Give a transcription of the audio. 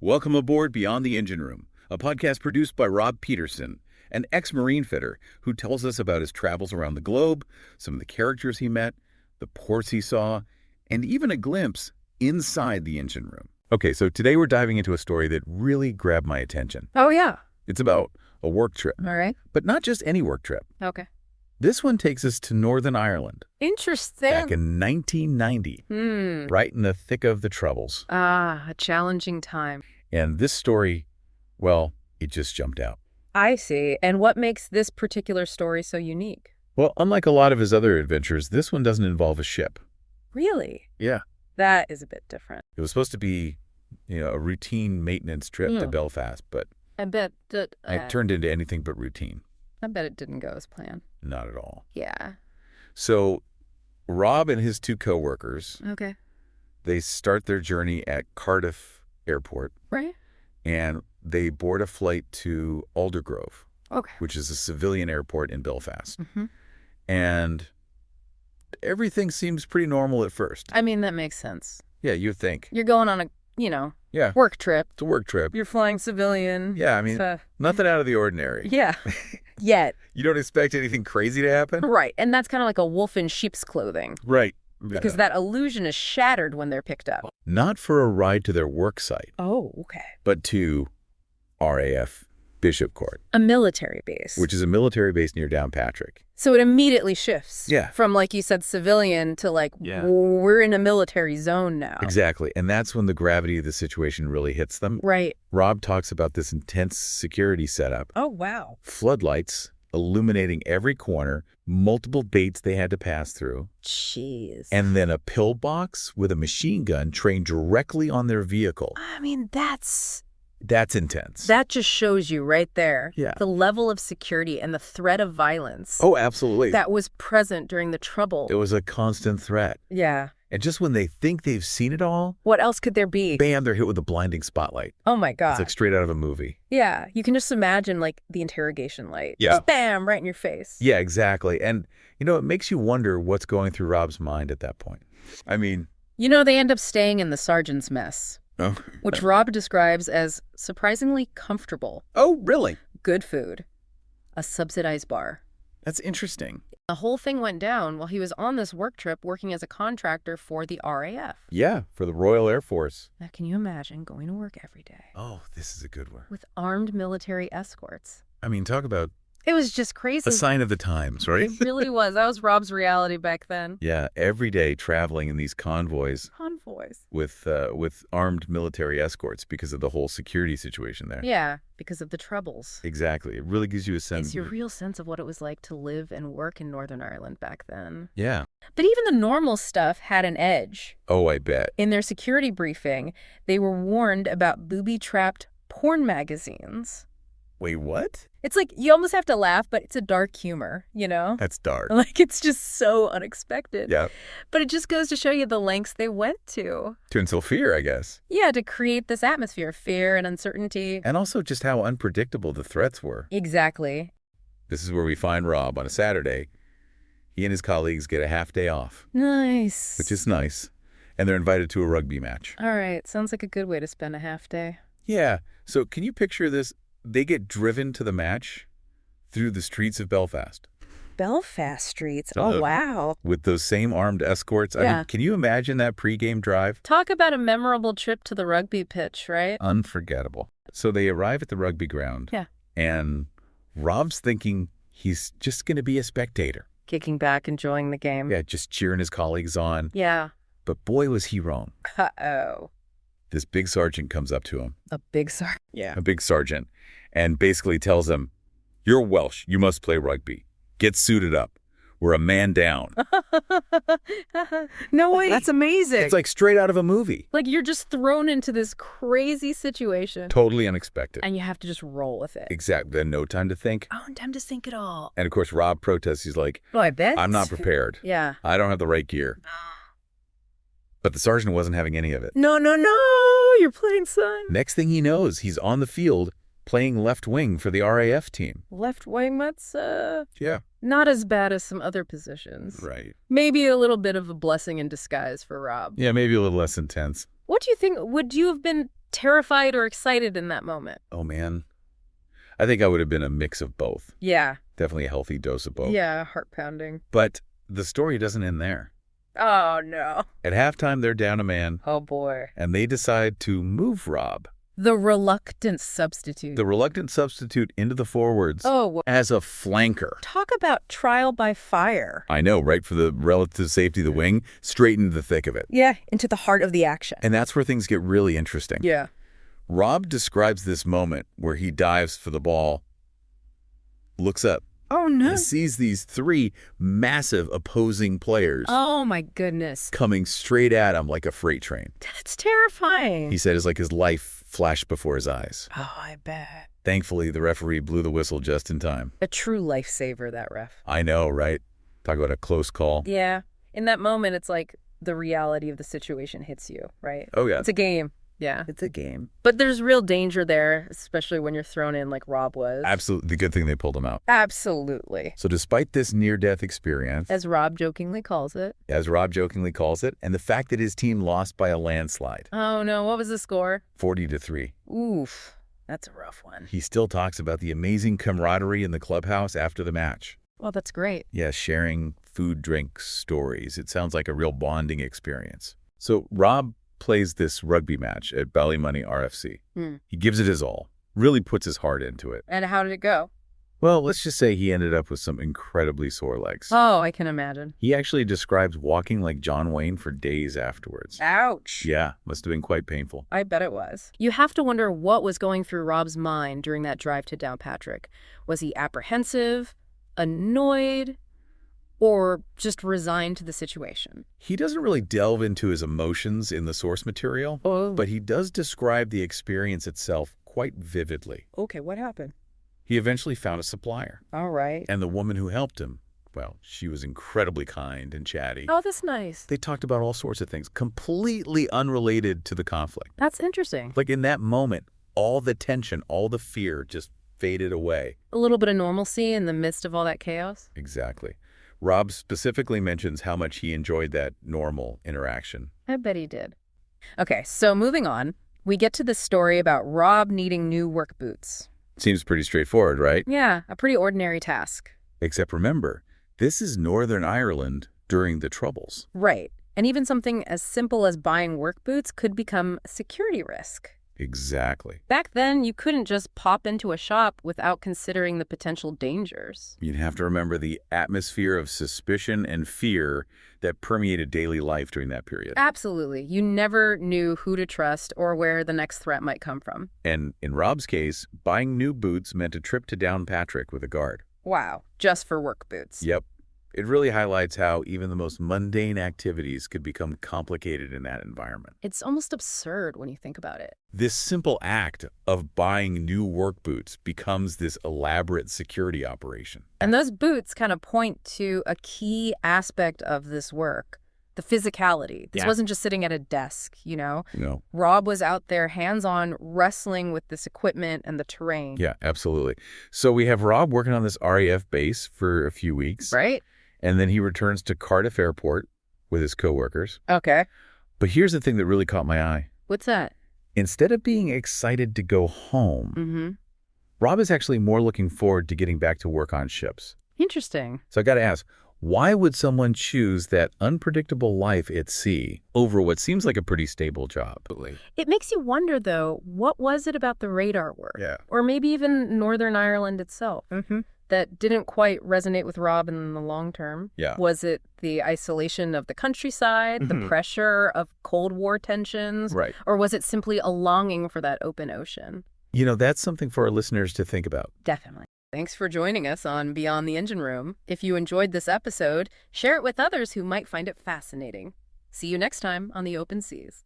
Welcome aboard Beyond the Engine Room, a podcast produced by Rob Peterson, an ex-Marine fitter who tells us about his travels around the globe, some of the characters he met, the ports he saw, and even a glimpse inside the engine room. Okay, so today we're diving into a story that really grabbed my attention. Oh, yeah. It's about a work trip. All right. But not just any work trip. Okay. This one takes us to Northern Ireland. Interesting. Back in 1990, right in the thick of the Troubles. Ah, a challenging time. And this story, well, it just jumped out. I see. And what makes this particular story so unique? Well, unlike a lot of his other adventures, this one doesn't involve a ship. Really? Yeah. That is a bit different. It was supposed to be, a routine maintenance trip to Belfast, but I bet that it turned into anything but routine. I bet it didn't go as planned. Not at all. Yeah. So Rob and his two co-workers, Okay. they start their journey at Cardiff Airport. Right? And they board a flight to Aldergrove, Okay. which is a civilian airport in Belfast. Mm-hmm. And everything seems pretty normal at first. I mean, that makes sense. Yeah, you'd think. You're going on a, Yeah, work trip. it's a work trip. You're flying civilian. Yeah, I mean, nothing out of the ordinary. Yeah. Yet. You don't expect anything crazy to happen? Right. And that's kind of like a wolf in sheep's clothing. Right. Because that illusion is shattered when they're picked up. Not for a ride to their work site, Oh, okay. but to RAF Bishopscourt, A military base. which is a military base near Downpatrick. So it immediately shifts. Yeah. From, like you said, civilian to we're in a military zone now. Exactly. And that's when the gravity of the situation really hits them. Right. Rob talks about this intense security setup, Oh, wow. floodlights illuminating every corner, multiple gates they had to pass through, Jeez. and then a pillbox with a machine gun trained directly on their vehicle. I mean, That's intense. that just shows you right there. Yeah. The level of security and the threat of violence Oh, absolutely. that was present during the Trouble. It was a constant threat. Yeah. And just when they think they've seen it all, What else could there be? bam, they're hit with a blinding spotlight. Oh, my God. It's like straight out of a movie. Yeah. You can just imagine, the interrogation light. Yeah. Just bam, right in your face. Yeah, exactly. And, it makes you wonder what's going through Rob's mind at that point. I mean... They end up staying in the sergeant's mess, Oh, which Rob describes as surprisingly comfortable. oh, really? Good food. A subsidized bar. That's interesting. The whole thing went down while he was on this work trip working as a contractor for the RAF. Yeah, for the Royal Air Force. Now, can you imagine going to work every day Oh, this is a good one. with armed military escorts? I mean, talk about It was just crazy. a sign of the times, right? It really was. That was Rob's reality back then. Yeah, every day traveling in these convoys Convoys. with armed military escorts because of the whole security situation there. Yeah, because of the Troubles. Exactly. It really gives you a sense. It's your real sense of what it was like to live and work in Northern Ireland back then. Yeah. But even the normal stuff had an edge. Oh, I bet. In their security briefing, they were warned about booby-trapped porn magazines. Wait, what? It's like, you almost have to laugh, but it's a dark humor, That's dark. It's just so unexpected. Yeah. But it just goes to show you the lengths they went to. To instill fear, I guess. Yeah, to create this atmosphere of fear and uncertainty. And also just how unpredictable the threats were. Exactly. This is where we find Rob on a Saturday. He and his colleagues get a half day off, Nice. which is nice. And they're invited to a rugby match. All right. Sounds like a good way to spend a half day. Yeah. So can you picture this? They get driven to the match through the streets of Belfast Belfast streets. Uh-oh. Oh, wow. with those same armed escorts. I Yeah. mean, can you imagine that pregame drive? Talk about a memorable trip to the rugby pitch, right? Unforgettable. So they arrive at the rugby ground. Yeah. And Rob's thinking he's just going to be a spectator. Kicking back, enjoying the game. Yeah, just cheering his colleagues on. Yeah. But boy, was he wrong. Uh-oh. This big sergeant comes up to him, A big sorry. Yeah. a big sergeant, and basically tells him, "You're Welsh. You must play rugby. Get suited up. We're a man down." No way. That's amazing. It's like straight out of a movie. Like you're just thrown into this crazy situation. Totally unexpected. And you have to just roll with it. Exactly. Then no time to think. Oh, and time to think it all. And of course, Rob protests. He's like, Well, I bet. "I'm not prepared. Yeah. I don't have the right gear." But the sergeant wasn't having any of it. No. You're playing, son. Next thing he knows, he's on the field playing left wing for the RAF team. Left wing, that's Yeah. not as bad as some other positions. Right. Maybe a little bit of a blessing in disguise for Rob. Yeah, maybe a little less intense. What do you think? Would you have been terrified or excited in that moment? Oh, man. I think I would have been a mix of both. Yeah. Definitely a healthy dose of both. Yeah, heart pounding. But the story doesn't end there. Oh, no. At halftime, they're down a man. Oh, boy. And they decide to move Rob. The reluctant substitute. The reluctant substitute into the forwards as a flanker. Talk about trial by fire. I know, right? For the relative safety of the wing, straight into the thick of it. Yeah, into the heart of the action. And that's where things get really interesting. Yeah. Rob describes this moment where he dives for the ball, looks up, oh no, and sees these three massive opposing players. Oh my goodness. Coming straight at him like a freight train. That's terrifying. He said it's like his life flashed before his eyes. Oh, I bet. Thankfully, the referee blew the whistle just in time. A true lifesaver, that ref. I know, right? Talk about a close call. Yeah. In that moment, it's like the reality of the situation hits you, right? Oh, yeah. It's a game. Yeah. It's a game. But there's real danger there, especially when you're thrown in like Rob was. Absolutely. The good thing they pulled him out. Absolutely. So despite this near-death experience, as Rob jokingly calls it, and the fact that his team lost by a landslide. Oh, no. What was the score? 40-3. Oof. That's a rough one. He still talks about the amazing camaraderie in the clubhouse after the match. Well, that's great. Yeah, sharing food, drinks, stories. It sounds like a real bonding experience. So Rob plays this rugby match at Ballymoney RFC. He gives it his all, really puts his heart into it. And how did it go? Well, let's just say he ended up with some incredibly sore legs. Oh, I can imagine. He actually describes walking like John Wayne for days afterwards. Ouch. Yeah, must have been quite painful. I bet it was. You have to wonder what was going through Rob's mind during that drive to Downpatrick. Was he apprehensive, annoyed, or just resigned to the situation? He doesn't really delve into his emotions in the source material, but he does describe the experience itself quite vividly. Okay, what happened? He eventually found a supplier. All right. And the woman who helped him, well, she was incredibly kind and chatty. Oh, that's nice. They talked about all sorts of things, completely unrelated to the conflict. That's interesting. Like in that moment, all the tension, all the fear just faded away. A little bit of normalcy in the midst of all that chaos? Exactly. Rob specifically mentions how much he enjoyed that normal interaction. I bet he did. Okay, so moving on, we get to the story about Rob needing new work boots. Seems pretty straightforward, right? Yeah, a pretty ordinary task. Except remember, this is Northern Ireland during the Troubles. Right. And even something as simple as buying work boots could become a security risk. Exactly. Back then, you couldn't just pop into a shop without considering the potential dangers. You'd have to remember the atmosphere of suspicion and fear that permeated daily life during that period. Absolutely. You never knew who to trust or where the next threat might come from. And in Rob's case, buying new boots meant a trip to Downpatrick with a guard. Wow. Just for work boots. Yep. It really highlights how even the most mundane activities could become complicated in that environment. It's almost absurd when you think about it. This simple act of buying new work boots becomes this elaborate security operation. And those boots kind of point to a key aspect of this work, the physicality. This wasn't just sitting at a desk, you know? No. Rob was out there hands-on wrestling with this equipment and the terrain. Yeah, absolutely. So we have Rob working on this RAF base for a few weeks. Right? And then he returns to Cardiff Airport with his coworkers. Okay. But here's the thing that really caught my eye. What's that? Instead of being excited to go home, Rob is actually more looking forward to getting back to work on ships. Interesting. So I got to ask, why would someone choose that unpredictable life at sea over what seems like a pretty stable job? It makes you wonder, though, what was it about the radar work? Yeah. Or maybe even Northern Ireland itself? That didn't quite resonate with Rob in the long term? Yeah. Was it the isolation of the countryside, the pressure of Cold War tensions? Right. Or was it simply a longing for that open ocean? You know, that's something for our listeners to think about. Definitely. Thanks for joining us on Beyond the Engine Room. If you enjoyed this episode, share it with others who might find it fascinating. See you next time on the Open Seas.